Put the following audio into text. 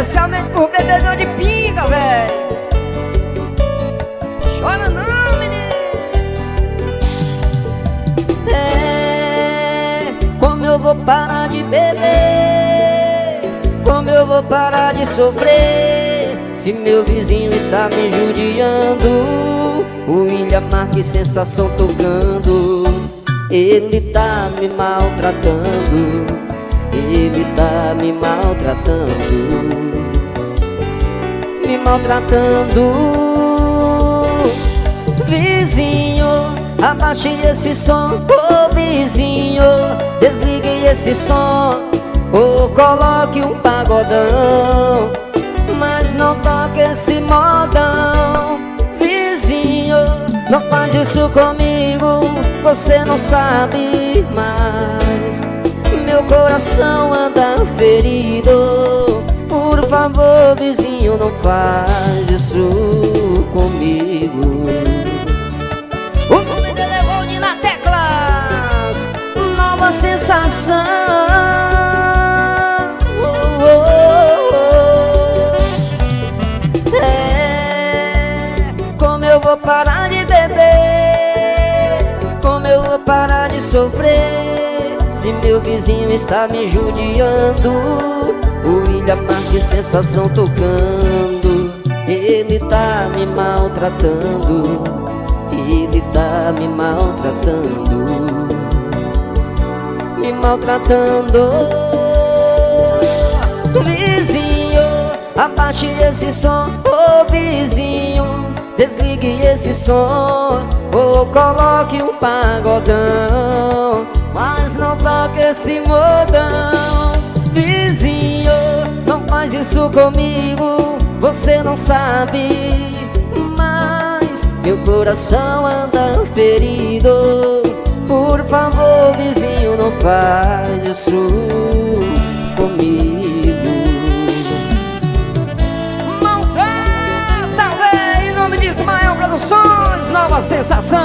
especialmente por bebedor de pinga, velho. Chora não, menino. Como eu vou parar de beber? Como eu vou parar de sofrer? Se meu vizinho está me judiando, o William Marques Sensação tocando. Ele tá me maltratando, ele tá me maltratando, me maltratando. Vizinho, abaixe esse som. Ô vizinho, desligue esse som. Ou coloque um pagodão, mas não toque esse modão. Vizinho, não faz isso comigo, você não sabe mais. Meu coração anda ferido. Por favor, vizinho, não faz isso comigo. O nome dele é Valdir na Teclas. Nova Sensação. Como eu vou parar de beber? Como eu vou parar de sofrer? Se meu vizinho está me judiando, o William Marques Sensação tocando. Ele tá me maltratando, ele tá me maltratando, me maltratando. Vizinho, abaixe esse som. Ô vizinho, desligue esse som. Ou coloque um pagodão, mas não toque esse modão. Vizinho, não faz isso comigo, você não sabe. Mas meu coração anda ferido. Por favor, vizinho, não faz isso comigo. Maltrata, véi, em nome de Ismael Produções, Nova Sensação.